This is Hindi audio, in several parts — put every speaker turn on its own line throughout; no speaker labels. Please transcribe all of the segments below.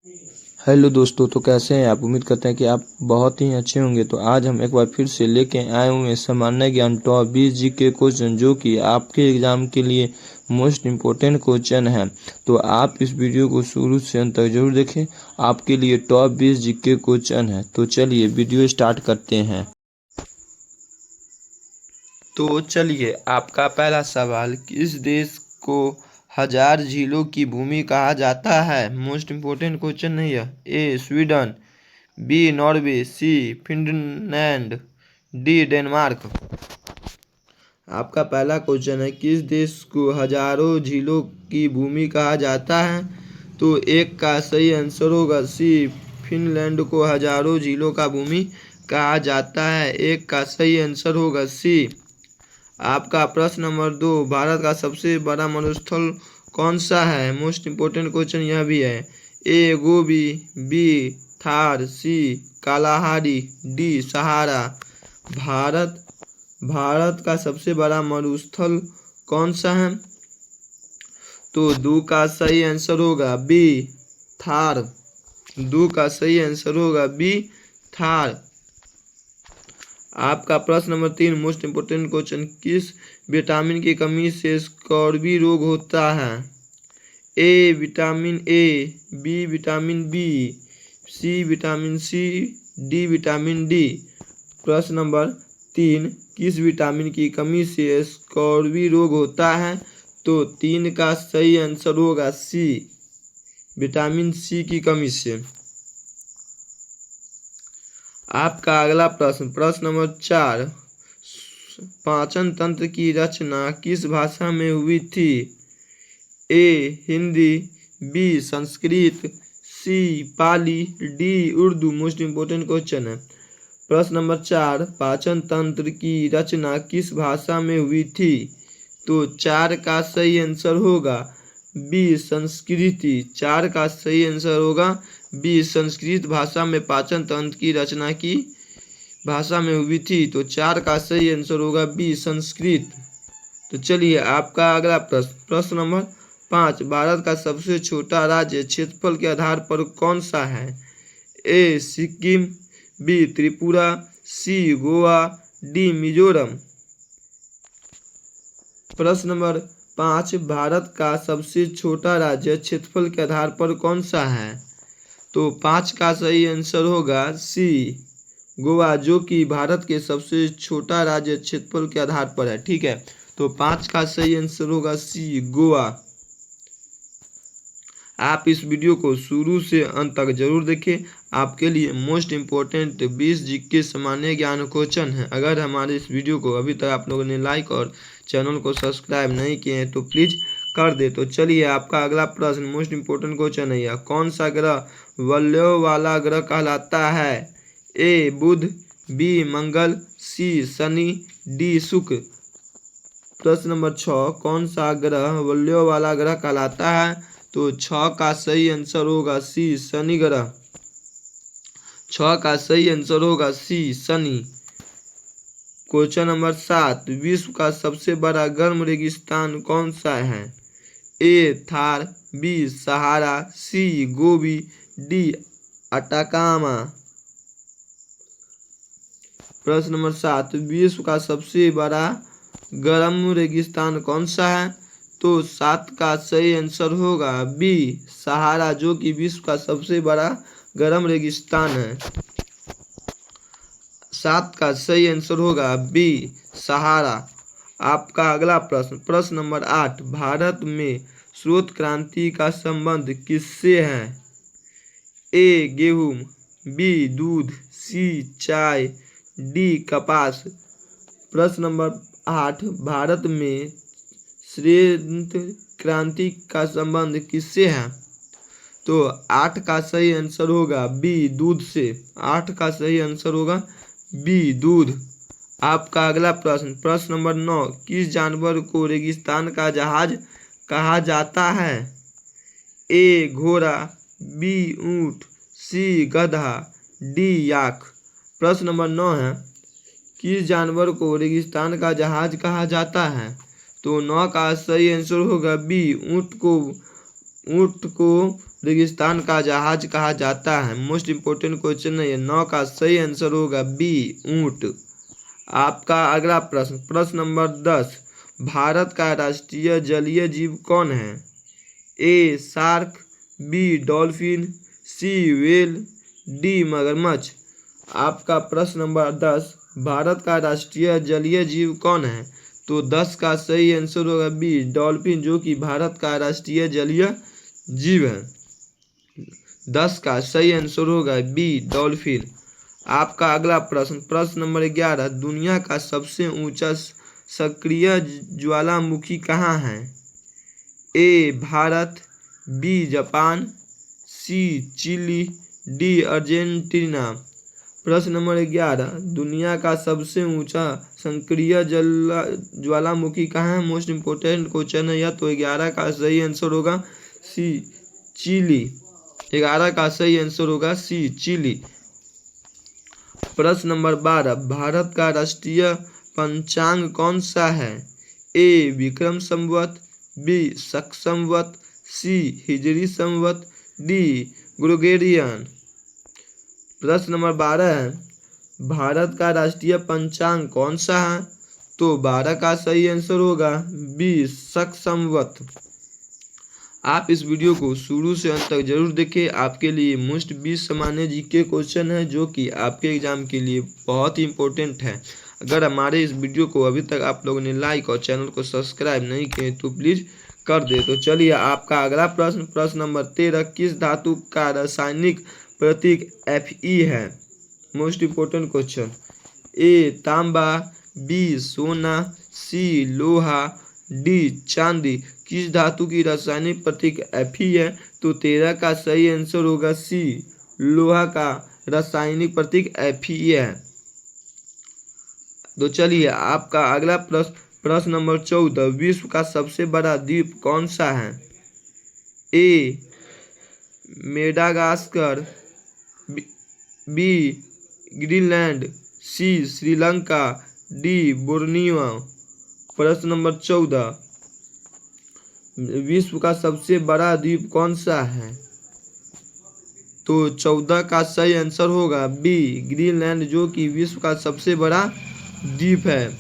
हेलो दोस्तों, तो कैसे हैं आप। उम्मीद करते हैं कि आप बहुत ही अच्छे होंगे। तो आज हम एक बार फिर से लेके आए हुए हैं सामान्य ज्ञान टॉप 20 जीके क्वेश्चन, जो कि आपके एग्जाम के लिए मोस्ट इम्पोर्टेंट क्वेश्चन है। तो आप इस वीडियो को शुरू से अंत तक जरूर देखें, आपके लिए टॉप 20 जीके क्वेश्चन है। तो चलिए वीडियो स्टार्ट करते हैं। तो चलिए, आपका पहला सवाल, किस देश को हजार झीलों की भूमि कहा जाता है। मोस्ट इम्पोर्टेंट क्वेश्चन नहीं है। ए स्वीडन, बी नॉर्वे, सी फिनलैंड, डी डेनमार्क। आपका पहला क्वेश्चन है, किस देश को हजारों झीलों की भूमि कहा जाता है। तो एक का सही आंसर होगा सी, फिनलैंड को हजारों झीलों का भूमि कहा जाता है। एक का सही आंसर होगा सी। आपका प्रश्न नंबर 2, भारत का सबसे बड़ा मरुस्थल कौन सा है। मोस्ट इम्पोर्टेंट क्वेश्चन यह भी है। ए गोबी, बी थार, सी कालाहारी, डी सहारा। भारत का सबसे बड़ा मरुस्थल कौन सा है। तो दो का सही आंसर होगा बी थार। दो का सही आंसर होगा बी थार। आपका प्रश्न नंबर 3, मोस्ट इम्पोर्टेंट क्वेश्चन, किस विटामिन की कमी से स्कर्वी रोग होता है। A vitamin A, B vitamin B, C vitamin C, D vitamin D. प्रश्न नंबर 3, किस विटामिन की कमी से स्कर्वी रोग होता है। तो 3 का सही आंसर होगा सी, विटामिन सी की कमी से। आपका अगला प्रश्न नंबर 4, पाचन तंत्र की रचना किस भाषा में हुई थी। A Hindi, B Sanskrit, C Pali, D Urdu. Most important question है। प्रश्न नंबर 4, पाचन तंत्र की रचना किस भाषा में हुई थी। तो 4 का सही आंसर होगा बी संस्कृति। 4 का सही आंसर होगा बी संस्कृत भाषा में पाचन तंत्र की रचना की भाषा में हुई थी। तो 4 का सही आंसर होगा बी संस्कृत। तो चलिए, आपका अगला प्रश्न नंबर 5, भारत का सबसे छोटा राज्य क्षेत्रफल के आधार पर कौन सा है। ए सिक्किम, बी त्रिपुरा, सी गोवा, डी मिजोरम। प्रश्न नंबर 5, भारत का सबसे छोटा राज्य क्षेत्रफल के आधार पर कौन सा है। तो 5 का सही आंसर होगा सी गोवा, जो कि भारत के सबसे छोटा राज्य क्षेत्रफल के आधार पर है। ठीक है, तो 5 का सही आंसर होगा सी गोवा। आप इस वीडियो को शुरू से अंत तक जरूर देखें, आपके लिए मोस्ट इम्पोर्टेंट 20 जीके सामान्य ज्ञान क्वेश्चन है। अगर हमारे इस वीडियो को अभी तक आप लोगों ने लाइक और चैनल को सब्सक्राइब नहीं किए हैं तो प्लीज़ कर दे। तो चलिए, आपका अगला प्रश्न मोस्ट इम्पोर्टेंट क्वेश्चन है, यह कौन सा ग्रह वलयों वाला ग्रह कहलाता है। ए बुध, बी मंगल, सी शनि, डी शुक्र। प्रश्न नंबर 6, कौन सा ग्रह वलयों वाला ग्रह कहलाता है। तो 6 का सही आंसर होगा सी शनि ग्रह। 6 का सही आंसर होगा सी शनि। क्वेश्चन नंबर 7, विश्व का सबसे बड़ा गर्म रेगिस्तान कौन सा है। ए थार, बी सहारा, सी गोबी, डी अटाकामा। प्रश्न नंबर 7, विश्व का सबसे बड़ा गर्म रेगिस्तान कौन सा है। तो 7 का सही आंसर होगा बी सहारा, जो कि विश्व का सबसे बड़ा गर्म रेगिस्तान है। 7 का सही आंसर होगा बी सहारा। आपका अगला प्रश्न नंबर 8, भारत में श्वेत क्रांति का संबंध किससे है। ए गेहूं, बी दूध, सी चाय, डी कपास। प्रश्न नंबर 8, भारत में श्वेत क्रांति का संबंध किससे है। तो 8 का सही आंसर होगा बी दूध से। 8 का सही आंसर होगा बी दूध। आपका अगला प्रश्न नंबर 9, किस जानवर को रेगिस्तान का जहाज कहा जाता है। ए घोड़ा, बी ऊंट, सी गधा, डी याक। प्रश्न नंबर 9 है, किस जानवर को रेगिस्तान का जहाज कहा जाता है। तो 9 का सही आंसर होगा बी ऊंट को रेगिस्तान का जहाज कहा जाता है? मोस्ट इम्पोर्टेंट क्वेश्चन है ये। 9 का सही आंसर होगा बी, ऊंट। आपका अगला प्रश्न, प्रश्न नंबर 10, भारत का राष्ट्रीय जलीय जीव कौन है? ए शार्क, बी डॉल्फिन, सी व्हेल, डी मगरमच्छ। आपका प्रश्न नंबर 10, भारत का राष्ट्रीय जलीय जीव कौन है? तो 10 का सही आंसर होगा बी, डॉल्फिन, जो कि भारत का राष्ट्रीय जलीय जीव है। 10 का सही आंसर होगा बी, डॉल्फिन। आपका अगला प्रश्न, प्रश्न नंबर 11, दुनिया का सबसे ऊंचा सक्रिय ज्वालामुखी कहाँ है? ए भारत, बी जापान, सी चिली, डी अर्जेंटीना। प्रश्न नंबर 11, दुनिया का सबसे ऊंचा सक्रिय ज्वालामुखी कहाँ है? मोस्ट इम्पोर्टेंट क्वेश्चन है यह। तो 11 का सही आंसर होगा सी, चिली। 11 का सही आंसर होगा सी, चिली। प्रश्न नंबर 12, भारत का राष्ट्रीय पंचांग कौन सा है? ए विक्रम संवत, बी शक संवत, सी हिजरी संवत, डी ग्रेगोरियन। प्रश्न नंबर 12 है, भारत का राष्ट्रीय पंचांग कौन सा है? तो 12 का सही आंसर होगा बी, शक संवत। आप इस वीडियो को शुरू से अंत तक जरूर देखें। आपके लिए मोस्ट 20 सामान्य जीके क्वेश्चन है जो कि आपके एग्जाम के लिए बहुत ही इंपॉर्टेंट है। अगर हमारे इस वीडियो को अभी तक आप लोगों ने लाइक और चैनल को सब्सक्राइब नहीं किए तो प्लीज़ कर दे। तो चलिए आपका अगला प्रश्न, प्रश्न नंबर 13, किस धातु का रासायनिक प्रतीक Fe है? Most important question. ए तांबा, बी सोना, सी लोहा, डी चांदी। किस धातु की रासायनिक प्रतीक Fe है? तो 13 का सही आंसर होगा सी, लोहा का रासायनिक प्रतीक Fe है। तो चलिए आपका अगला प्रश्न, प्रश्न नंबर 14, विश्व का सबसे बड़ा द्वीप कौन सा है? ए मेडागास्कर, बी ग्रीनलैंड, सी श्रीलंका, डी बोर्नियो। प्रश्न नंबर 14, विश्व का सबसे बड़ा द्वीप कौन सा है? तो 14 का सही आंसर होगा बी, ग्रीनलैंड, जो कि विश्व का सबसे बड़ा द्वीप है।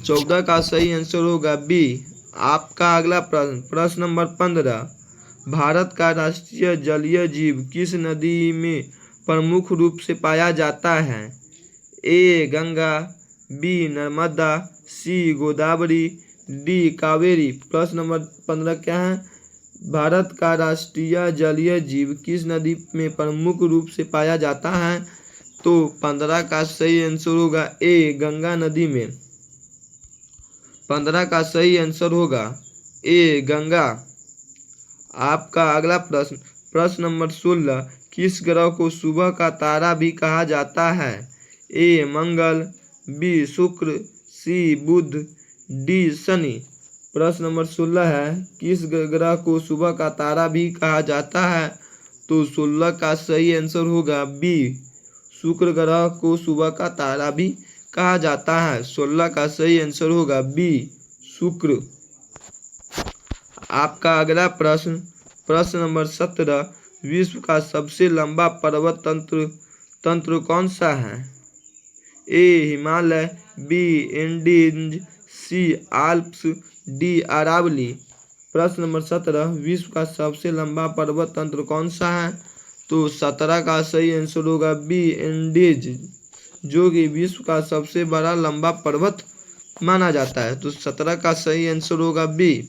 14 का सही आंसर होगा बी। आपका अगला प्रश्न, प्रश्न नंबर 15, भारत का राष्ट्रीय जलीय जीव किस नदी में प्रमुख रूप से पाया जाता है? ए गंगा, बी नर्मदा, सी गोदावरी, डी कावेरी। प्रश्न नंबर 15 क्या है? भारत का राष्ट्रीय जलीय जीव किस नदी में प्रमुख रूप से पाया जाता है? तो 15 का सही आंसर होगा ए, गंगा नदी में। 15 का सही आंसर होगा ए, गंगा। आपका अगला प्रश्न, प्रश्न नंबर 16, किस ग्रह को सुबह का तारा भी कहा जाता है? ए मंगल, बी शुक्र, सी बुध, डी शनि। प्रश्न नंबर 16 है, किस ग्रह को सुबह का तारा भी कहा जाता है? तो 16 का सही आंसर होगा बी, शुक्र ग्रह को सुबह का तारा भी कहा जाता है। 16 का सही आंसर होगा बी, शुक्र। आपका अगला प्रश्न, प्रश्न नंबर 17, विश्व का सबसे लंबा पर्वत तंत्र कौन सा है? ए हिमालय, बी एंडीज, सी आल्प्स, डी अरावली। प्रश्न नंबर 17, विश्व का सबसे लंबा पर्वत तंत्र कौन सा है? तो 17 का सही आंसर होगा बी, एंडीज, जो कि विश्व का सबसे बड़ा लंबा पर्वत माना जाता है। तो 17 का सही आंसर होगा बी।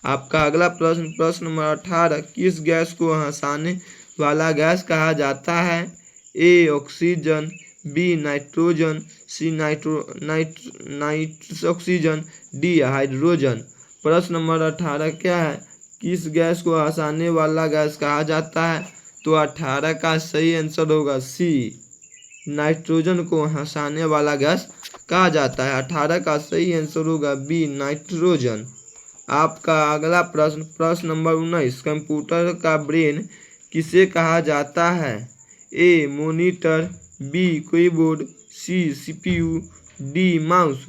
आपका अगला प्रश्न, प्रश्न नंबर 18, किस गैस को हंसाने वाला गैस कहा जाता है? A oxygen, B nitrogen, C nitrous oxygen, D hydrogen. प्रश्न नंबर 18 क्या है? किस गैस को हंसाने वाला गैस कहा जाता है? तो 18 का सही आंसर होगा सी, नाइट्रोजन को हंसाने वाला गैस कहा जाता है। 18 का सही आंसर होगा बी, नाइट्रोजन। आपका अगला प्रश्न, प्रश्न नंबर 19, कंप्यूटर का ब्रेन किसे कहा जाता है? A monitor, B keyboard, C CPU, D mouse.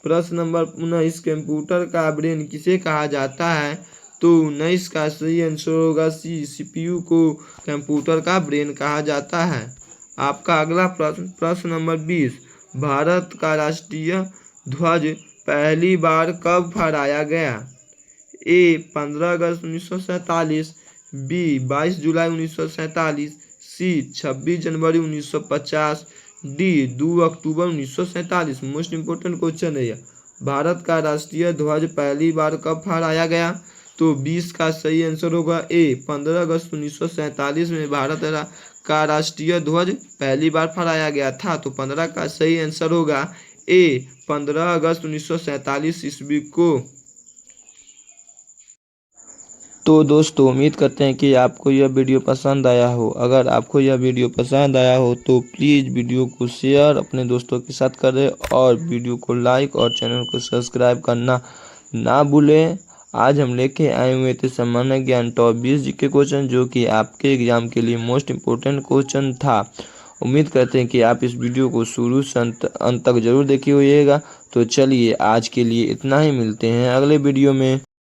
प्रश्न नंबर 19, कंप्यूटर का ब्रेन किसे कहा जाता है? तो 19 का सही आंसर होगा सी, सीपीयू को कंप्यूटर का ब्रेन कहा जाता है। आपका अगला प्रश्न, प्रश्न नंबर 20, भारत का राष्ट्रीय ध्वज पहली बार कब फहराया गया? ए 15 अगस्त 1947, बी 22 जुलाई 1947, सी 26 जनवरी 1950, डी 2 अक्टूबर 1947। मोस्ट इंपोर्टेंट क्वेश्चन है यह। भारत का राष्ट्रीय ध्वज पहली बार कब फहराया गया? तो 20 का सही आंसर होगा ए 15 अगस्त 1947 में भारत का राष्ट्रीय ध्वज पहली बार फहराया गया था। तो 15 का सही आंसर होगा ए 15 अगस्त 1947 ईस्वी को। तो दोस्तों उम्मीद करते हैं कि आपको यह वीडियो पसंद आया हो। अगर आपको यह वीडियो पसंद आया हो तो प्लीज़ वीडियो को शेयर अपने दोस्तों के साथ करें और वीडियो को लाइक और चैनल को सब्सक्राइब करना ना भूलें। आज हम लेके आए हुए थे सामान्य ज्ञान टॉप 20 जीके क्वेश्चन, जो कि आपके एग्जाम के लिए मोस्ट इम्पोर्टेंट क्वेश्चन था। उम्मीद करते हैं कि आप इस वीडियो को शुरू से अंत तक जरूर देखिए होइएगा। तो चलिए आज के लिए इतना ही, मिलते हैं अगले वीडियो में।